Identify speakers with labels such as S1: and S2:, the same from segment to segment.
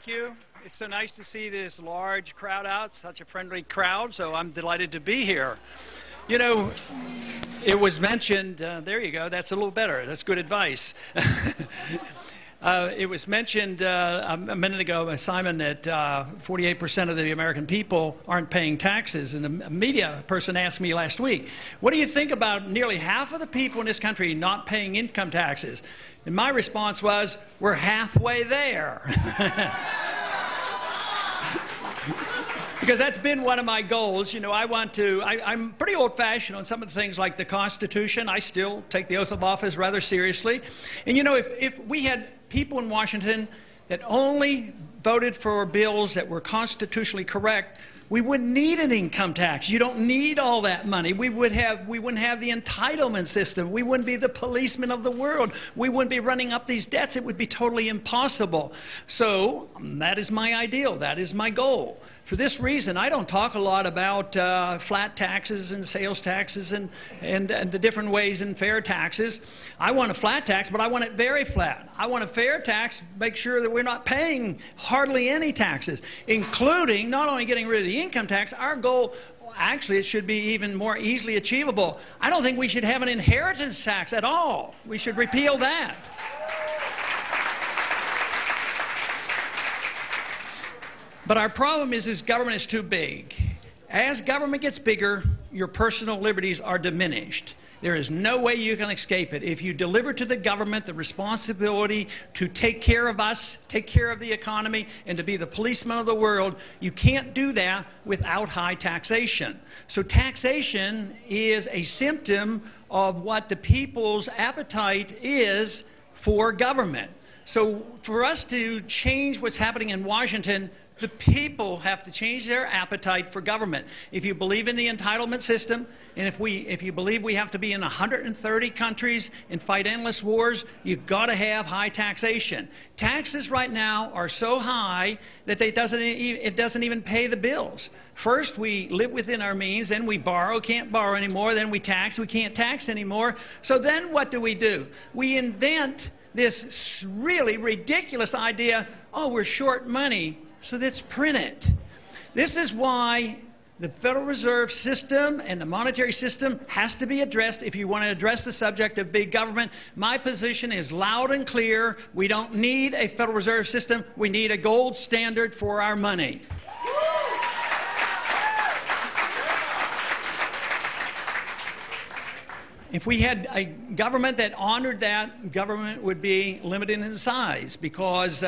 S1: Thank you. It's so nice to see this large crowd out, such a friendly crowd, so I'm delighted to be here. You know, it was mentioned, there you go, that's a little better, that's good advice. It was mentioned a minute ago, Simon, that 48% of the American people aren't paying taxes. And a media person asked me last week, what do you think about nearly half of the people in this country not paying income taxes? And my response was, we're halfway there. Because that's been one of my goals. You know, I'm pretty old-fashioned on some of the things like the Constitution. I still take the oath of office rather seriously. And you know, if we had people in Washington that only voted for bills that were constitutionally correct, we wouldn't need an income tax. You don't need all that money. We wouldn't have the entitlement system. We wouldn't be the policemen of the world. We wouldn't be running up these debts. It would be totally impossible. So that is my ideal. That is my goal. For this reason, I don't talk a lot about flat taxes and sales taxes and the different ways in fair taxes. I want a flat tax, but I want it very flat. I want a fair tax, make sure that we're not paying hardly any taxes, including not only getting rid of the income tax. Our goal, actually, it should be even more easily achievable. I don't think we should have an inheritance tax at all. We should repeal that. But our problem is government is too big. As government gets bigger, your personal liberties are diminished. There is no way you can escape it. If you deliver to the government the responsibility to take care of us, take care of the economy, and to be the policeman of the world, you can't do that without high taxation. So taxation is a symptom of what the people's appetite is for government. So for us to change what's happening in Washington, the people have to change their appetite for government. If you believe in the entitlement system, and if you believe we have to be in 130 countries and fight endless wars, you've got to have high taxation. Taxes right now are so high that it doesn't even pay the bills. First, we live within our means, then we borrow, can't borrow anymore, then we tax, we can't tax anymore. So then what do? We invent this really ridiculous idea, oh, we're short money, so let's print it. This is why the Federal Reserve System and the monetary system has to be addressed if you want to address the subject of big government. My position is loud and clear. We don't need a Federal Reserve System. We need a gold standard for our money. If we had a government that honored that, government would be limited in size, because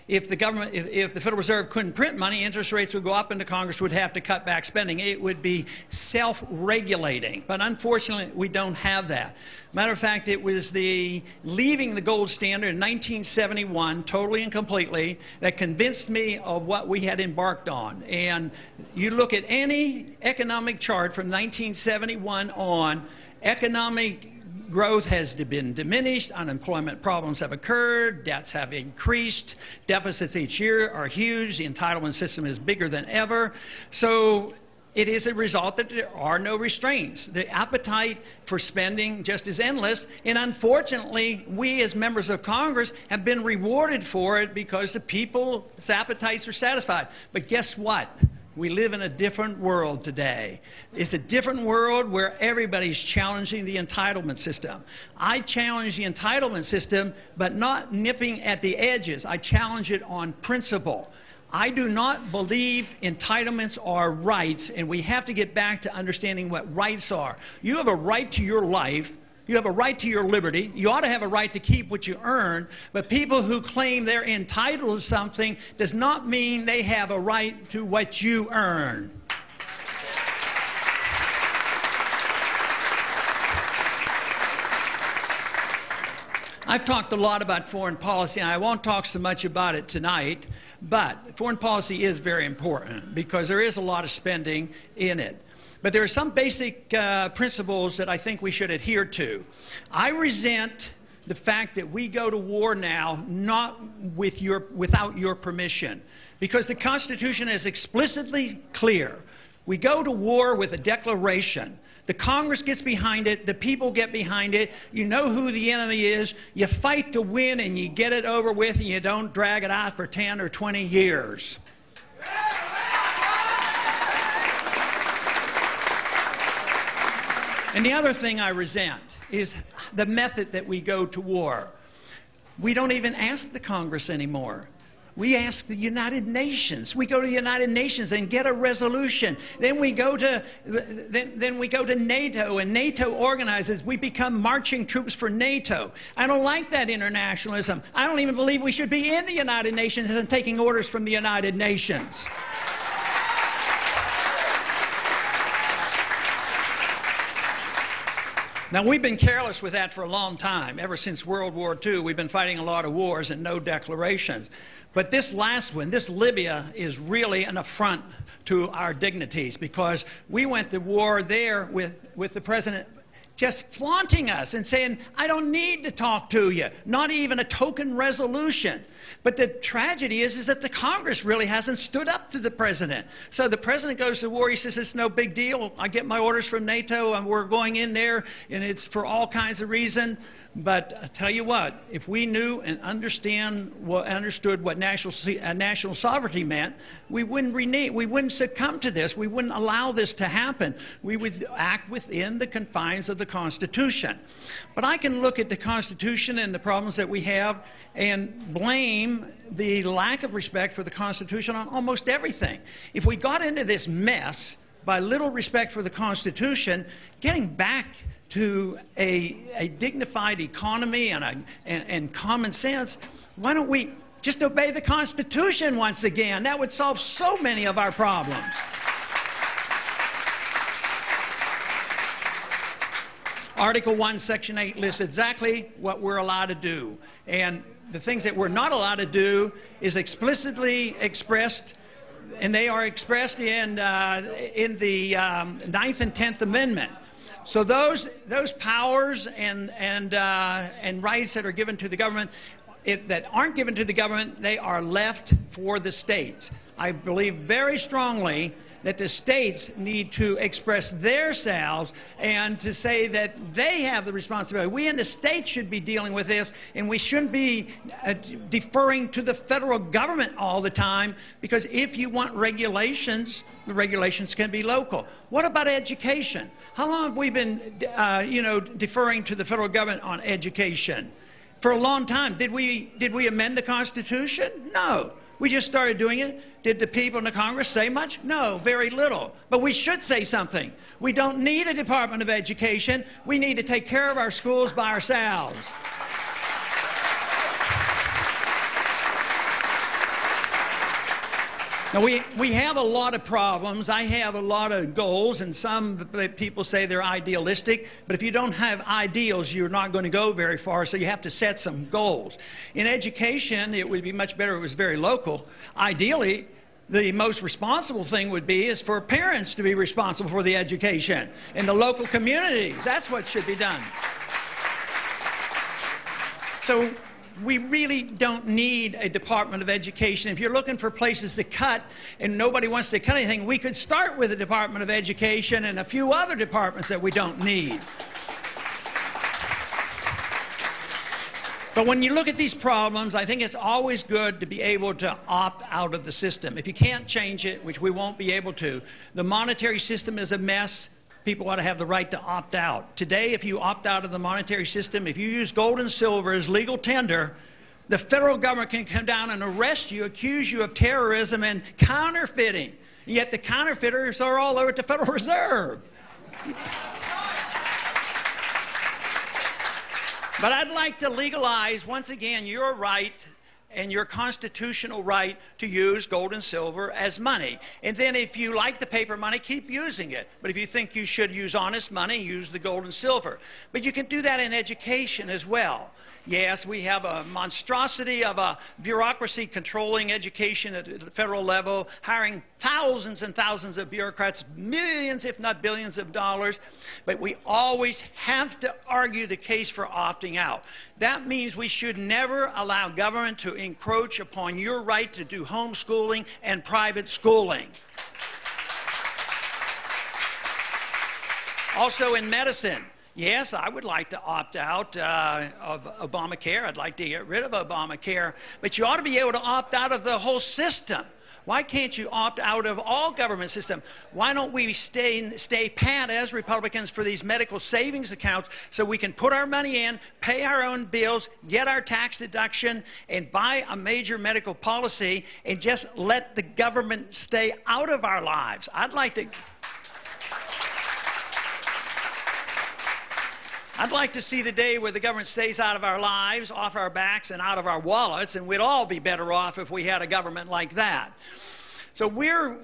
S1: if the Federal Reserve couldn't print money, interest rates would go up and the Congress would have to cut back spending. It would be self-regulating. But unfortunately, we don't have that. Matter of fact, it was the leaving the gold standard in 1971, totally and completely, that convinced me of what we had embarked on. And you look at any economic chart from 1971 on, economic growth has been diminished, unemployment problems have occurred, debts have increased, deficits each year are huge, the entitlement system is bigger than ever. So it is a result that there are no restraints. The appetite for spending just is endless, and unfortunately, we as members of Congress have been rewarded for it because the people's appetites are satisfied. But guess what? We live in a different world today. It's a different world where everybody's challenging the entitlement system. I challenge the entitlement system, but not nipping at the edges. I challenge it on principle. I do not believe entitlements are rights, and we have to get back to understanding what rights are. You have a right to your life. You have a right to your liberty. You ought to have a right to keep what you earn. But people who claim they're entitled to something does not mean they have a right to what you earn. I've talked a lot about foreign policy, and I won't talk so much about it tonight, but foreign policy is very important because there is a lot of spending in it. But there are some basic principles that I think we should adhere to. I resent the fact that we go to war now not without your permission, because the Constitution is explicitly clear. We go to war with a declaration. The Congress gets behind it. The people get behind it. You know who the enemy is. You fight to win, and you get it over with, and you don't drag it out for 10 or 20 years. And the other thing I resent is the method that we go to war. We don't even ask the Congress anymore. We ask the United Nations. We go to the United Nations and get a resolution. Then we go to NATO, and NATO organizes. We become marching troops for NATO. I don't like that internationalism. I don't even believe we should be in the United Nations and taking orders from the United Nations. Now, we've been careless with that for a long time. Ever since World War II, we've been fighting a lot of wars and no declarations. But this last one, this Libya, is really an affront to our dignities, because we went to war there with the president just flaunting us and saying, I don't need to talk to you, not even a token resolution. But the tragedy is that the Congress really hasn't stood up to the president. So the president goes to war. He says, it's no big deal. I get my orders from NATO, and we're going in there, and it's for all kinds of reasons. But I tell you what, if we knew and understood what national sovereignty meant, we wouldn't succumb to this. We wouldn't allow this to happen. We would act within the confines of the Constitution. But I can look at the Constitution and the problems that we have and blame the lack of respect for the Constitution on almost everything. If we got into this mess by little respect for the Constitution, getting back to a dignified economy and common sense, why don't we just obey the Constitution once again? That would solve so many of our problems. Article 1, Section 8 lists exactly what we're allowed to do. And the things that we're not allowed to do is explicitly expressed, and they are expressed in the 9th and 10th Amendment. So those powers and rights that are given to the government, that aren't given to the government, they are left for the states. I believe very strongly that the states need to express themselves and to say that they have the responsibility. We in the states should be dealing with this, and we shouldn't be deferring to the federal government all the time, because if you want regulations, the regulations can be local. What about education? How long have we been deferring to the federal government on education? For a long time. Did we amend the Constitution? No. We just started doing it. Did the people in the Congress say much? No, very little. But we should say something. We don't need a Department of Education. We need to take care of our schools by ourselves. Now, we have a lot of problems. I have a lot of goals, and some people say they're idealistic. But if you don't have ideals, you're not going to go very far, so you have to set some goals. In education, it would be much better if it was very local. Ideally, the most responsible thing would be is for parents to be responsible for the education in the local communities. That's what should be done. So we really don't need a Department of Education. If you're looking for places to cut and nobody wants to cut anything, we could start with the Department of Education and a few other departments that we don't need. But when you look at these problems, I think it's always good to be able to opt out of the system. If you can't change it, which we won't be able to, the monetary system is a mess. People ought to have the right to opt out. Today, if you opt out of the monetary system, if you use gold and silver as legal tender, the federal government can come down and arrest you, accuse you of terrorism and counterfeiting. Yet the counterfeiters are all over at the Federal Reserve. But I'd like to legalize, once again, your right and your constitutional right to use gold and silver as money. And then if you like the paper money, keep using it. But if you think you should use honest money, use the gold and silver. But you can do that in education as well. Yes, we have a monstrosity of a bureaucracy controlling education at the federal level, hiring thousands and thousands of bureaucrats, millions if not billions of dollars. But we always have to argue the case for opting out. That means we should never allow government to encroach upon your right to do homeschooling and private schooling. Also in medicine. Yes, I would like to opt out of Obamacare. I'd like to get rid of Obamacare. But you ought to be able to opt out of the whole system. Why can't you opt out of all government system? Why don't we stay pat as Republicans for these medical savings accounts so we can put our money in, pay our own bills, get our tax deduction, and buy a major medical policy and just let the government stay out of our lives? I'd like to see the day where the government stays out of our lives, off our backs, and out of our wallets, and we'd all be better off if we had a government like that. So we're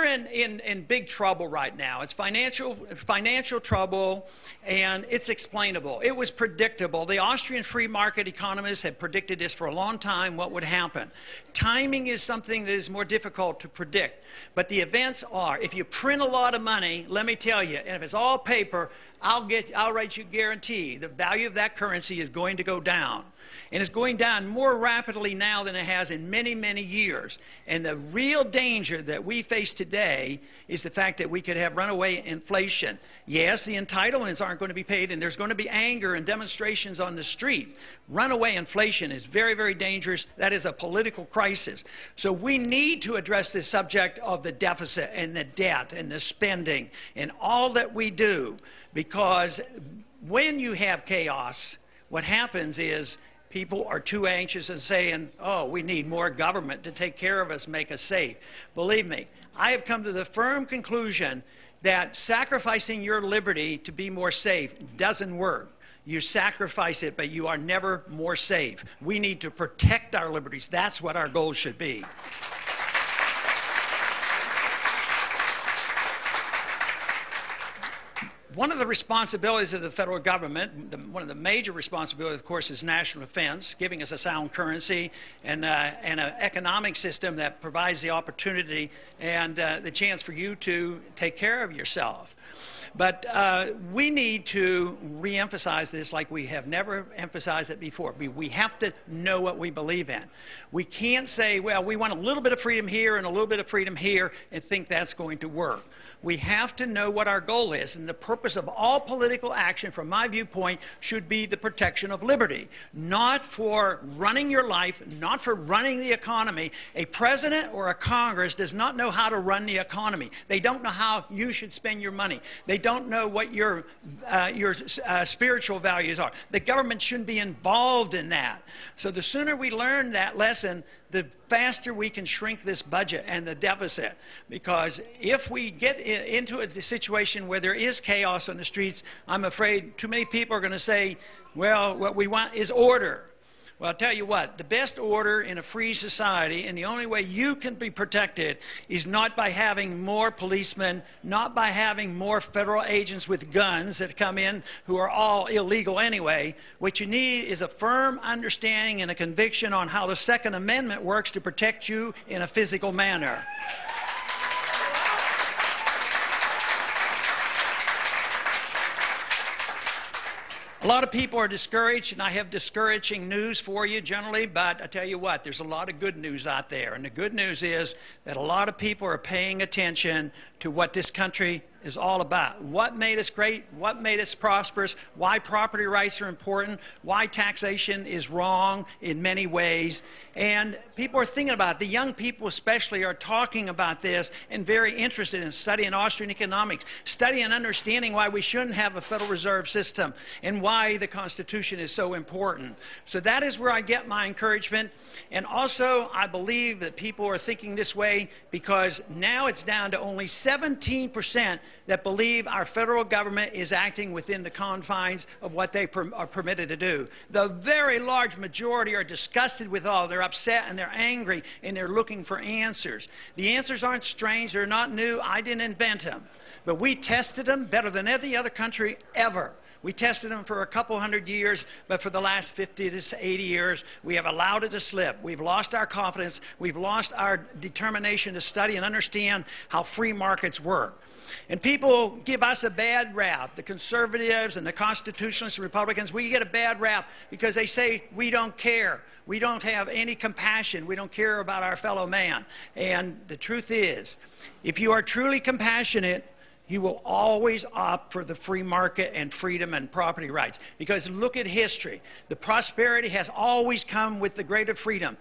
S1: in big trouble right now. It's financial trouble, and it's explainable. It was predictable. The Austrian free market economists had predicted this for a long time, what would happen. Timing is something that is more difficult to predict, but the events are. If you print a lot of money, let me tell you, and if it's all paper, I'll write you a guarantee the value of that currency is going to go down. And it's going down more rapidly now than it has in many, many years. And the real danger that we face today is the fact that we could have runaway inflation. Yes, the entitlements aren't going to be paid, and there's going to be anger and demonstrations on the street. Runaway inflation is very, very dangerous. That is a political crisis. So we need to address this subject of the deficit and the debt and the spending and all that we do, because when you have chaos, what happens is people are too anxious and saying, oh, we need more government to take care of us, make us safe. Believe me, I have come to the firm conclusion that sacrificing your liberty to be more safe doesn't work. You sacrifice it, but you are never more safe. We need to protect our liberties. That's what our goal should be. One of the responsibilities of the federal government, one of the major responsibilities, of course, is national defense, giving us a sound currency and an economic system that provides the opportunity and the chance for you to take care of yourself. But we need to reemphasize this like we have never emphasized it before. We have to know what we believe in. We can't say, well, we want a little bit of freedom here and a little bit of freedom here and think that's going to work. We have to know what our goal is, and the purpose of all political action, from my viewpoint, should be the protection of liberty, not for running your life, not for running the economy. A president or a Congress does not know how to run the economy. They don't know how you should spend your money. They don't know what your spiritual values are. The government shouldn't be involved in that. So the sooner we learn that lesson, the faster we can shrink this budget and the deficit. Because if we get into a situation where there is chaos on the streets, I'm afraid too many people are going to say, well, what we want is order. Well, I'll tell you what, the best order in a free society, and the only way you can be protected, is not by having more policemen, not by having more federal agents with guns that come in who are all illegal anyway. What you need is a firm understanding and a conviction on how the Second Amendment works to protect you in a physical manner. A lot of people are discouraged, and I have discouraging news for you generally, but I tell you what, there's a lot of good news out there. And the good news is that a lot of people are paying attention to what this country is all about. What made us great? What made us prosperous? Why property rights are important? Why taxation is wrong in many ways? And people are thinking about it. The young people especially are talking about this and very interested in studying Austrian economics, studying and understanding why we shouldn't have a Federal Reserve System and why the Constitution is so important. So that is where I get my encouragement. And also, I believe that people are thinking this way because now it's down to only 17% that believe our federal government is acting within the confines of what they are permitted to do. The very large majority are disgusted with all. They're upset and they're angry and they're looking for answers. The answers aren't strange. They're not new. I didn't invent them. But we tested them better than any other country ever. We tested them for a couple hundred years, but for the last 50 to 80 years, we have allowed it to slip. We've lost our confidence. We've lost our determination to study and understand how free markets work. And people give us a bad rap. The conservatives and the constitutionalists and Republicans, we get a bad rap because they say we don't care. We don't have any compassion. We don't care about our fellow man. And the truth is, if you are truly compassionate, you will always opt for the free market and freedom and property rights. Because look at history. The prosperity has always come with the greater freedom.